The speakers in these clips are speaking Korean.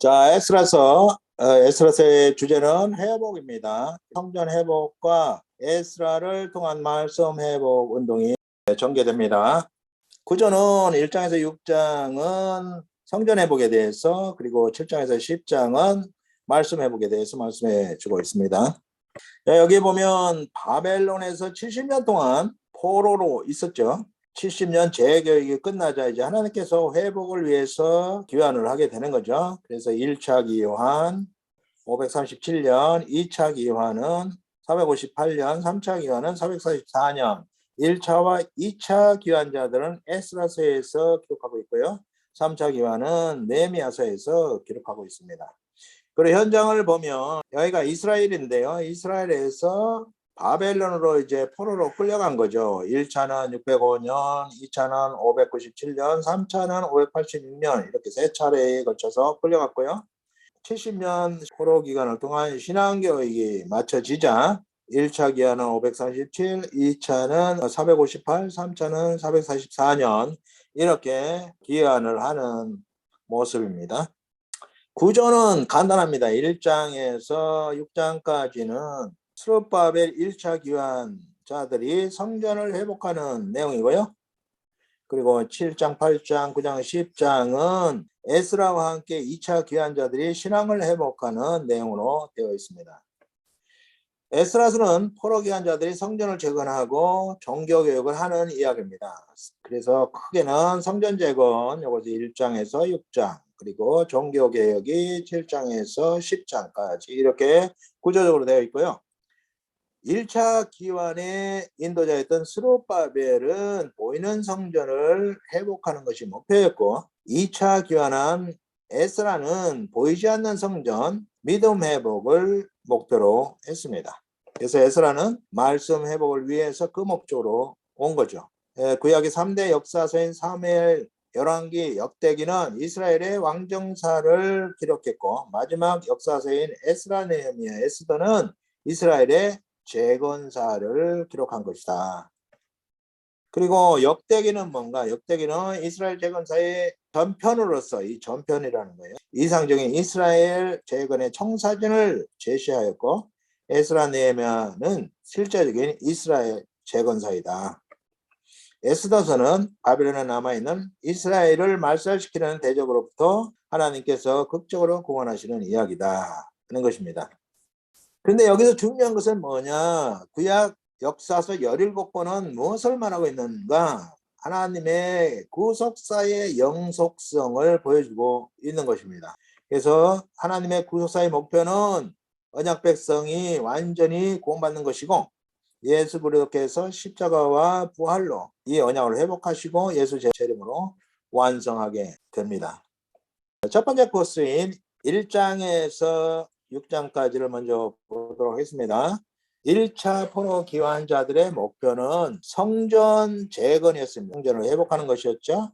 자, 에스라서의 주제는 회복입니다. 성전 회복과 에스라를 통한 말씀 회복 운동이 전개됩니다. 구조는 1장에서 6장은 성전 회복에 대해서, 그리고 7장에서 10장은 말씀 회복에 대해서 말씀해 주고 있습니다. 자, 여기 보면 바벨론에서 70년 동안 포로로 있었죠. 70년 재개혁이 끝나자 이제 하나님께서 회복을 위해서 귀환을 하게 되는 거죠. 그래서 1차 귀환 537년, 2차 귀환은 458년, 3차 귀환은 444년. 1차와 2차 귀환자들은 에스라서에서 기록하고 있고요. 3차 귀환은 느헤미야서에서 기록하고 있습니다. 그리고 현장을 보면 여기가 이스라엘인데요. 이스라엘에서 바벨론으로 이제 포로로 끌려간 거죠. 1차는 605년, 2차는 597년, 3차는 586년 이렇게 세 차례에 걸쳐서 끌려갔고요. 70년 포로 기간을 통한 신앙교육이 마쳐지자 1차 기한은 537, 2차는 458, 3차는 444년 이렇게 기한을 하는 모습입니다. 구조는 간단합니다. 1장에서 6장까지는 스룹바벨 1차 귀환자들이 성전을 회복하는 내용이고요. 그리고 7장, 8장, 9장, 10장은 에스라와 함께 2차 귀환자들이 신앙을 회복하는 내용으로 되어 있습니다. 에스라서는 포로 귀환자들이 성전을 재건하고 종교교육을 하는 이야기입니다. 그래서 크게는 성전 재건, 이것이 1장에서 6장, 그리고 종교개혁이 7장에서 10장까지 이렇게 구조적으로 되어 있고요. 1차 기환의 인도자였던 스룹바벨은 보이는 성전을 회복하는 것이 목표였고, 2차 기환한 에스라는 보이지 않는 성전, 믿음 회복을 목표로 했습니다. 그래서 에스라는 말씀 회복을 위해서 그 목적으로 온 거죠. 구약의 3대 역사서인 사무엘, 열왕기, 역대기는 이스라엘의 왕정사를 기록했고, 마지막 역사서인 에스라, 느헤미야, 에스더는 이스라엘의 재건사를 기록한 것이다. 그리고 역대기는 뭔가? 역대기는 이스라엘 재건사의 전편으로서, 이 전편이라는 거예요. 이상적인 이스라엘 재건의 청사진을 제시하였고, 에스라, 느헤미야는 실제적인 이스라엘 재건사이다. 에스더서는 바벨론에 남아있는 이스라엘을 말살시키는 대적으로부터 하나님께서 극적으로 구원하시는 이야기다 하는 것입니다. 그런데 여기서 중요한 것은 뭐냐? 구약 역사서 17권은 무엇을 말하고 있는가? 하나님의 구속사의 영속성을 보여주고 있는 것입니다. 그래서 하나님의 구속사의 목표는 언약 백성이 완전히 구원받는 것이고, 예수 그리스도께서 십자가와 부활로 이 언약을 회복하시고 예수 재림으로 완성하게 됩니다. 첫 번째 코스인 1장에서 6장까지를 먼저 보도록 하겠습니다. 1차 포로 기환자들의 목표는 성전 재건이었습니다. 성전을 회복하는 것이었죠.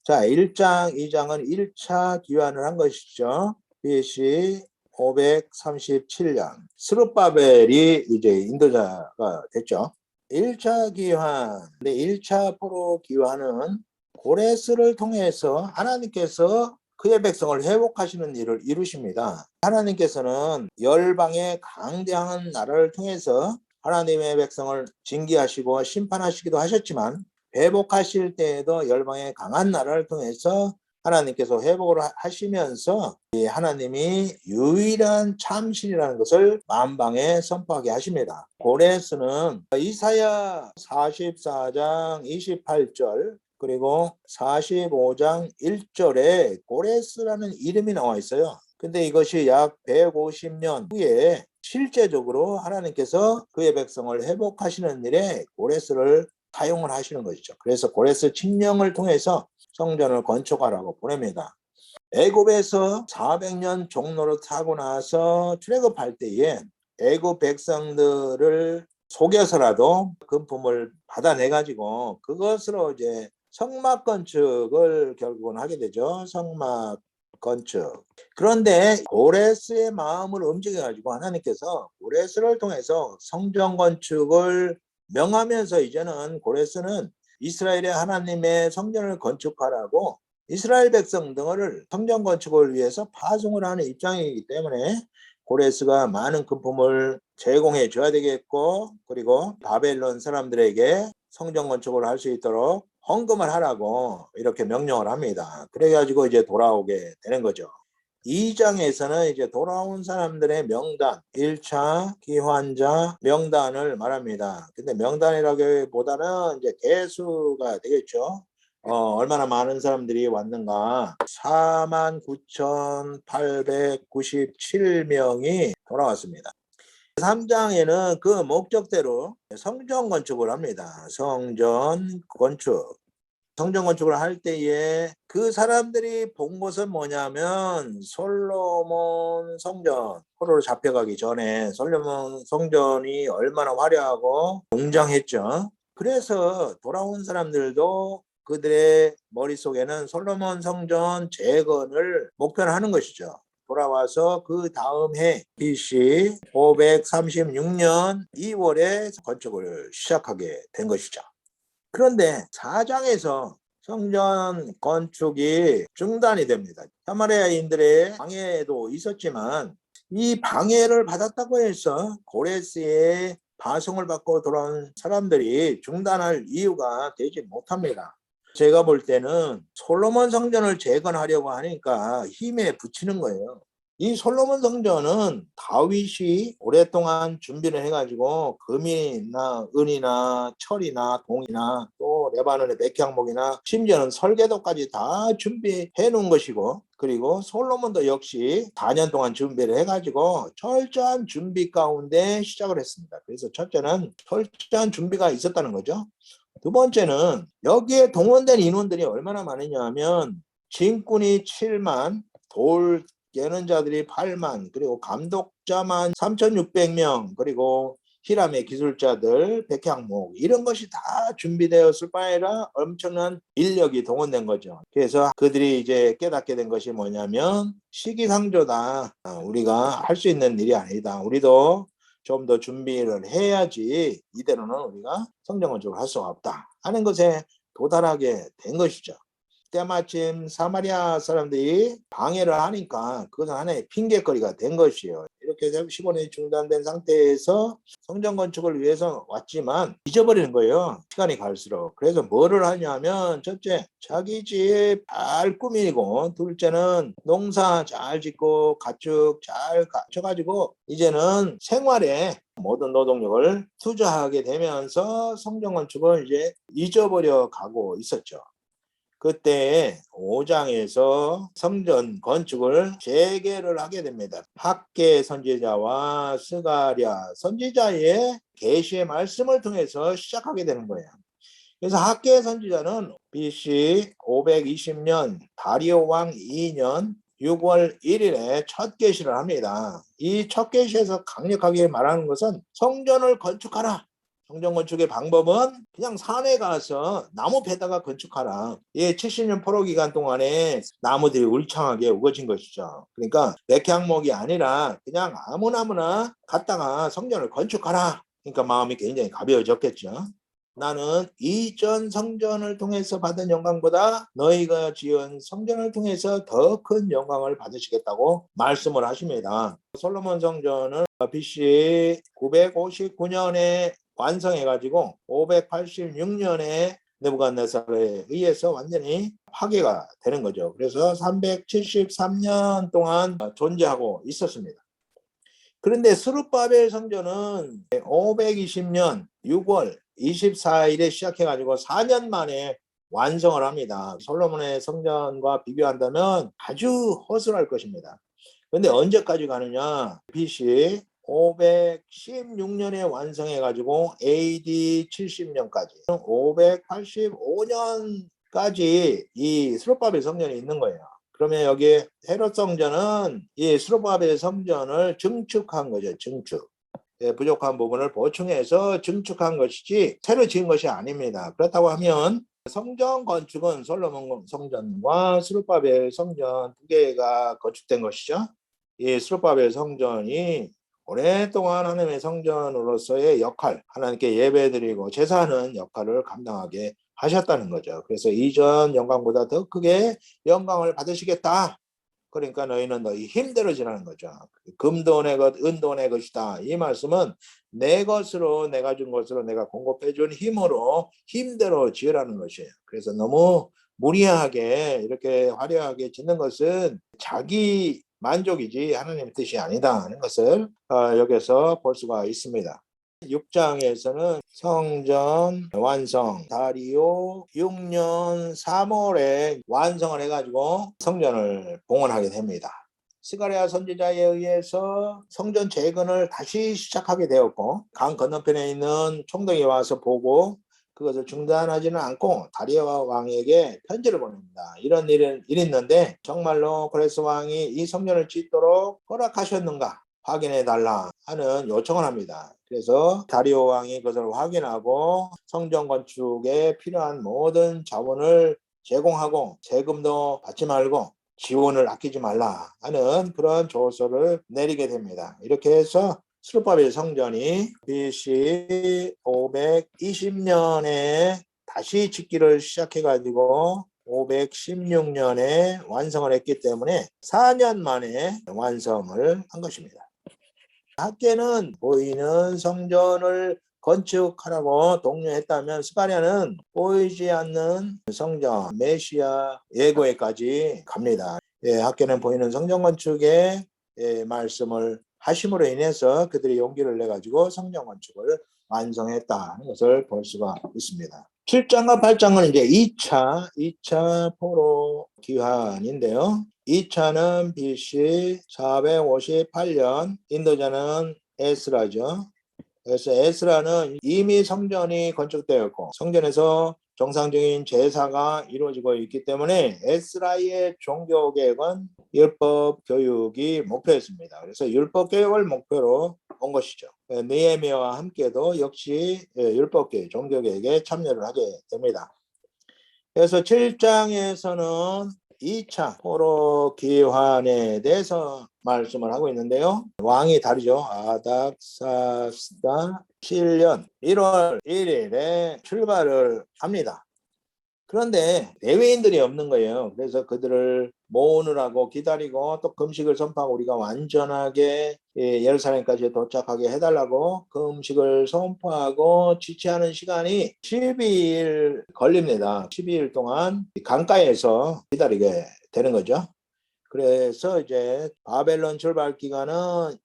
자, 1장, 2장은 1차 기환을 한 것이죠. BC 537년 스룹바벨이 이제 인도자가 됐죠. 1차 기환, 1차 포로 기환은 고레스를 통해서 하나님께서 그의 백성을 회복하시는 일을 이루십니다. 하나님께서는 열방의 강대한 나라를 통해서 하나님의 백성을 징계하시고 심판하시기도 하셨지만, 회복하실 때에도 열방의 강한 나라를 통해서 하나님께서 회복을 하시면서 하나님이 유일한 참신이라는 것을 만방에 선포하게 하십니다. 고레스는 이사야 44장 28절 그리고 45장 1절에 고레스라는 이름이 나와 있어요. 근데 이것이 약 150년 후에 실제적으로 하나님께서 그의 백성을 회복하시는 일에 고레스를 사용을 하시는 것이죠. 그래서 고레스 칙령을 통해서 성전을 건축하라고 보냅니다. 애굽에서 400년 종노릇 하고 나서 출애굽할 때에 애굽 백성들을 속여서라도 금품을 받아내 가지고 그것으로 이제 성막 건축을 결국은 하게 되죠. 성막 건축. 그런데 고레스의 마음을 움직여 가지고 하나님께서 고레스를 통해서 성전 건축을 명하면서 이제는 고레스는 이스라엘의 하나님의 성전을 건축하라고 이스라엘 백성 등을 성전 건축을 위해서 파송을 하는 입장이기 때문에 고레스가 많은 금품을 제공해 줘야 되겠고, 그리고 바벨론 사람들에게 성전 건축을 할 수 있도록 헌금을 하라고 이렇게 명령을 합니다. 그래가지고 이제 돌아오게 되는 거죠. 2장에서는 이제 돌아온 사람들의 명단, 1차 기환자 명단을 말합니다. 근데 명단이라기보다는 이제 개수가 되겠죠. 얼마나 많은 사람들이 왔는가. 49,897명이 돌아왔습니다. 3장에는 그 목적대로 성전 건축을 합니다. 성전 건축. 성전 건축을 할 때에 그 사람들이 본 것은 뭐냐면 솔로몬 성전, 포로로 잡혀가기 전에 솔로몬 성전이 얼마나 화려하고 웅장했죠. 그래서 돌아온 사람들도 그들의 머릿속에는 솔로몬 성전 재건을 목표로 하는 것이죠. 돌아와서 그 다음 해 BC 536년 2월에 건축을 시작하게 된 것이죠. 그런데 4장에서 성전 건축이 중단이 됩니다. 사마리아인들의 방해도 있었지만 이 방해를 받았다고 해서 고레스의 파송을 받고 돌아온 사람들이 중단할 이유가 되지 못합니다. 제가 볼 때는 솔로몬 성전을 재건하려고 하니까 힘에 부치는 거예요. 이 솔로몬 성전은 다윗이 오랫동안 준비를 해가지고 금이나 은이나 철이나 동이나 또 레바논의 백향목이나 심지어는 설계도까지 다 준비해 놓은 것이고, 그리고 솔로몬도 역시 4년 동안 준비를 해가지고 철저한 준비 가운데 시작을 했습니다. 그래서 첫째는 철저한 준비가 있었다는 거죠. 두 번째는 여기에 동원된 인원들이 얼마나 많으냐 하면 진군이 7만, 돌 깨는 자들이 8만, 그리고 감독자만 3,600명, 그리고 히람의 기술자들, 백향목, 이런 것이 다 준비되었을 바에라 엄청난 인력이 동원된 거죠. 그래서 그들이 이제 깨닫게 된 것이 뭐냐면 시기상조다. 우리가 할 수 있는 일이 아니다. 우리도 좀 더 준비를 해야지 이대로는 우리가 성전 건축을 할 수가 없다 하는 것에 도달하게 된 것이죠. 때마침 사마리아 사람들이 방해를 하니까 그것은 하나의 핑계거리가 된 것이에요. 이렇게 15년이 중단된 상태에서 성전 건축을 위해서 왔지만 잊어버리는 거예요. 시간이 갈수록. 그래서 뭐를 하냐면 첫째, 자기 집 잘 꾸미고, 둘째는 농사 잘 짓고 가축 잘 갖춰가지고 이제는 생활에 모든 노동력을 투자하게 되면서 성전 건축을 이제 잊어버려 가고 있었죠. 그때 5장에서 성전 건축을 재개를 하게 됩니다. 학개 선지자와 스가랴 선지자의 계시의 말씀을 통해서 시작하게 되는 거예요. 그래서 학개 선지자는 BC 520년 다리오 왕 2년 6월 1일에 첫 계시를 합니다. 이 첫 계시에서 강력하게 말하는 것은 성전을 건축하라. 성전 건축의 방법은 그냥 산에 가서 나무 베다가 건축하라. 이 70년 포로 기간 동안에 나무들이 울창하게 우거진 것이죠. 그러니까 백향목이 아니라 그냥 아무나 갖다가 성전을 건축하라. 그러니까 마음이 굉장히 가벼워졌겠죠. 나는 이전 성전을 통해서 받은 영광보다 너희가 지은 성전을 통해서 더 큰 영광을 받으시겠다고 말씀을 하십니다. 솔로몬 성전은 BC 959년에 완성해가지고 586년에 느부갓네살에 의해서 완전히 파괴가 되는 거죠. 그래서 373년 동안 존재하고 있었습니다. 그런데 스룹바벨 성전은 520년 6월 24일에 시작해가지고 4년 만에 완성을 합니다. 솔로몬의 성전과 비교한다면 아주 허술할 것입니다. 그런데 언제까지 가느냐? BC 516년에 완성해가지고 AD 70년까지 585년까지 이 스룹바벨 성전이 있는 거예요. 그러면 여기 헤롯 성전은 이 스룹바벨 성전을 증축한 거죠. 증축. 부족한 부분을 보충해서 증축한 것이지 새로 지은 것이 아닙니다. 그렇다고 하면 성전 건축은 솔로몬 성전과 스룹바벨 성전 두 개가 건축된 것이죠. 이 스룹바벨 성전이 오랫동안 하나님의 성전으로서의 역할, 하나님께 예배드리고 제사하는 역할을 감당하게 하셨다는 거죠. 그래서 이전 영광보다 더 크게 영광을 받으시겠다. 그러니까 너희는 너희 힘대로 지라는 거죠. 금도 내 것, 은도 내 것이다. 이 말씀은 내 것으로, 내가 준 것으로, 내가 공급해 준 힘으로 힘대로 지으라는 것이에요. 그래서 너무 무리하게 이렇게 화려하게 짓는 것은 자기 만족이지 하나님의 뜻이 아니다 하는 것을 여기서 볼 수가 있습니다. 6장에서는 성전 완성, 다리오 6년 3월에 완성을 해가지고 성전을 봉헌하게 됩니다. 스가랴 선지자에 의해서 성전 재건을 다시 시작하게 되었고, 강 건너편에 있는 총독이 와서 보고 그것을 중단하지는 않고 다리오 왕에게 편지를 보냅니다. 이런 일이 있는데 정말로 고레스 왕이 이 성전을 짓도록 허락하셨는가 확인해 달라 하는 요청을 합니다. 그래서 다리오 왕이 그것을 확인하고 성전 건축에 필요한 모든 자원을 제공하고 세금도 받지 말고 지원을 아끼지 말라 하는 그런 조서를 내리게 됩니다. 이렇게 해서 스룹바벨 성전이 BC 520년에 다시 짓기를 시작해가지고 516년에 완성을 했기 때문에 4년 만에 완성을 한 것입니다. 학계는 보이는 성전을 건축하라고 독려했다면 스가랴는 보이지 않는 성전 메시아 예고에까지 갑니다. 학계는 보이는 성전 건축의 말씀을 하심으로 인해서 그들이 용기를 내 가지고 성전 건축을 완성했다는 것을 볼 수가 있습니다. 7장과 8장은 이제 2차 포로 귀환인데요. 2차는 BC 458년, 인도자는 에스라죠. 그래서 에스라는 이미 성전이 건축되었고 성전에서 정상적인 제사가 이루어지고 있기 때문에 에스라의 종교개혁은 율법 교육이 목표였습니다. 그래서 율법 교육을 목표로 온 것이죠. 느헤미야와 함께도 역시 율법 교육, 종교개혁에 참여를 하게 됩니다. 그래서 7장에서는 2차 포로 귀환에 대해서 말씀을 하고 있는데요. 왕이 다르죠. 아닥사스다 7년 1월 1일에 출발을 합니다. 그런데 내외인들이 없는 거예요. 그래서 그들을 모으느라고 기다리고 또 금식을 선포하고 우리가 완전하게 예루살렘까지 도착하게 해달라고 금식을 선포하고 지체하는 시간이 12일 걸립니다. 12일 동안 강가에서 기다리게 되는 거죠. 그래서 이제 바벨론 출발 기간은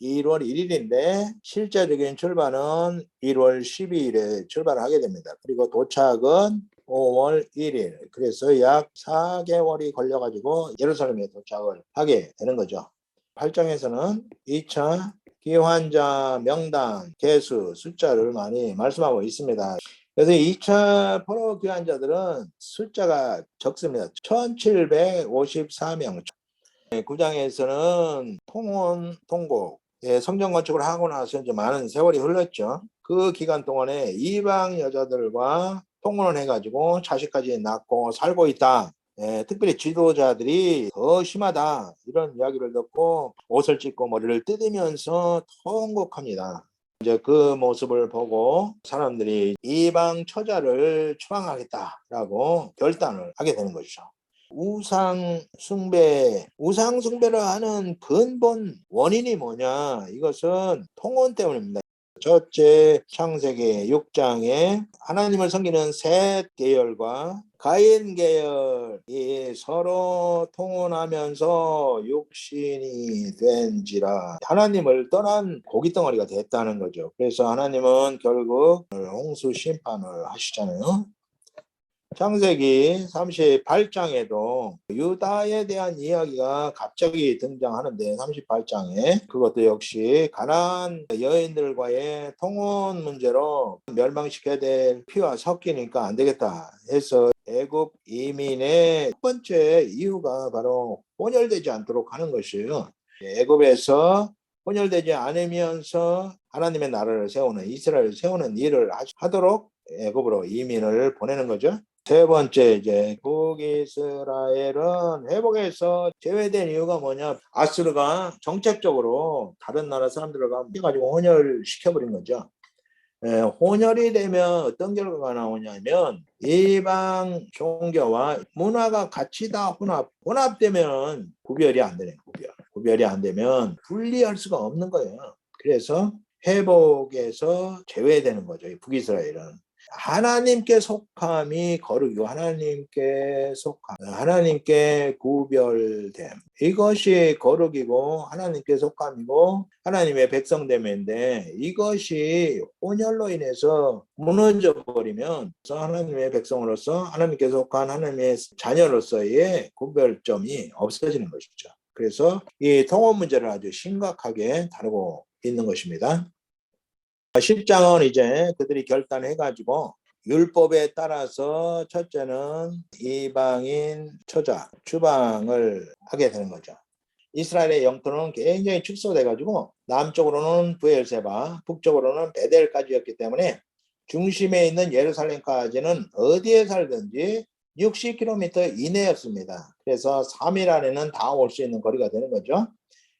1월 1일인데 실제적인 출발은 1월 12일에 출발하게 됩니다. 그리고 도착은 5월 1일. 그래서 약 4개월이 걸려가지고 예루살렘에 도착을 하게 되는 거죠. 8장에서는 2차 귀환자 명단, 개수, 숫자를 많이 말씀하고 있습니다. 그래서 2차 포로 귀환자들은 숫자가 적습니다. 1754명. 9장에서는 통혼, 통곡, 성전 건축을 하고 나서 이제 많은 세월이 흘렀죠. 그 기간 동안에 이방 여자들과 통혼을 해가지고 자식까지 낳고 살고 있다. 특별히 지도자들이 더 심하다. 이런 이야기를 듣고 옷을 찢고 머리를 뜯으면서 통곡합니다. 이제 그 모습을 보고 사람들이 이방 처자를 추방하겠다라고 결단을 하게 되는 것이죠. 우상 숭배를 하는 근본 원인이 뭐냐? 이것은 통혼 때문입니다. 첫째 창세기 6장에 하나님을 섬기는 셋 계열과 가인 계열이 서로 통혼하면서 육신이 된지라 하나님을 떠난 고깃덩어리가 됐다는 거죠. 그래서 하나님은 결국 홍수 심판을 하시잖아요. 창세기 38장에도 유다에 대한 이야기가 갑자기 등장하는데 38장에 그것도 역시 가나안 여인들과의 통혼 문제로 멸망시켜야 될 피와 섞이니까 안 되겠다 해서 애굽 이민의 첫 번째 이유가 바로 혼혈되지 않도록 하는 것이에요. 애굽에서 혼혈되지 않으면서 하나님의 나라를 세우는 이스라엘을 세우는 일을 하도록 애굽으로 이민을 보내는 거죠. 세 번째 이제 북이스라엘은 회복에서 제외된 이유가 뭐냐? 아수르가 정책적으로 다른 나라 사람들과 해가지고 혼혈시켜버린 거죠. 혼혈이 되면 어떤 결과가 나오냐면 이방 종교와 문화가 같이 다 혼합되면 구별이 안 되는 구별이 안 되면 분리할 수가 없는 거예요. 그래서 회복에서 제외되는 거죠. 북이스라엘은. 하나님께 속함이 거룩이고 하나님께 구별됨, 이것이 거룩이고 하나님께 속함이고 하나님의 백성됨인데, 이것이 혼혈로 인해서 무너져 버리면 하나님의 백성으로서 하나님께 속한 하나님의 자녀로서의 구별점이 없어지는 것이죠. 그래서 이 통혼 문제를 아주 심각하게 다루고 있는 것입니다. 10장은 이제 그들이 결단해가지고 율법에 따라서 첫째는 이방인 처자, 추방을 하게 되는 거죠. 이스라엘의 영토는 굉장히 축소돼가지고 남쪽으로는 브엘세바, 북쪽으로는 베델까지였기 때문에 중심에 있는 예루살렘까지는 어디에 살든지 60km 이내였습니다. 그래서 3일 안에는 다 올 수 있는 거리가 되는 거죠.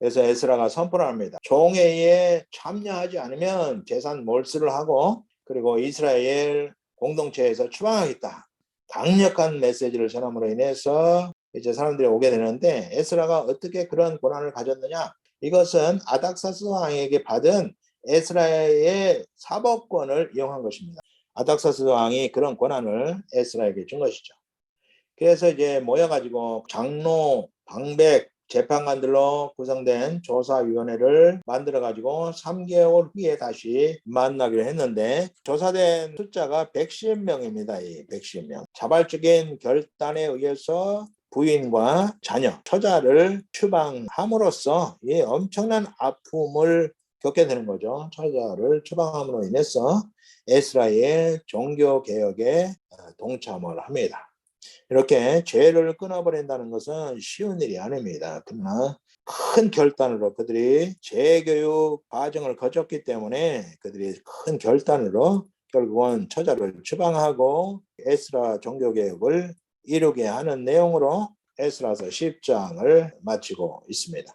그래서 에스라가 선포를 합니다. 종회에 참여하지 않으면 재산 몰수를 하고, 그리고 이스라엘 공동체에서 추방하겠다. 강력한 메시지를 전함으로 인해서 이제 사람들이 오게 되는데, 에스라가 어떻게 그런 권한을 가졌느냐? 이것은 아닥사스 왕에게 받은 에스라의 사법권을 이용한 것입니다. 아닥사스 왕이 그런 권한을 에스라에게 준 것이죠. 그래서 이제 모여가지고 장로, 방백, 재판관들로 구성된 조사위원회를 만들어가지고 3개월 후에 다시 만나기로 했는데, 조사된 숫자가 110명입니다. 이 110명. 자발적인 결단에 의해서 부인과 자녀, 처자를 추방함으로써 이 엄청난 아픔을 겪게 되는 거죠. 처자를 추방함으로 인해서 에스라의 종교개혁에 동참을 합니다. 이렇게 죄를 끊어버린다는 것은 쉬운 일이 아닙니다. 그러나 큰 결단으로 그들이 재교육 과정을 거쳤기 때문에 그들이 큰 결단으로 결국은 처자를 추방하고 에스라 종교개혁을 이루게 하는 내용으로 에스라서 10장을 마치고 있습니다.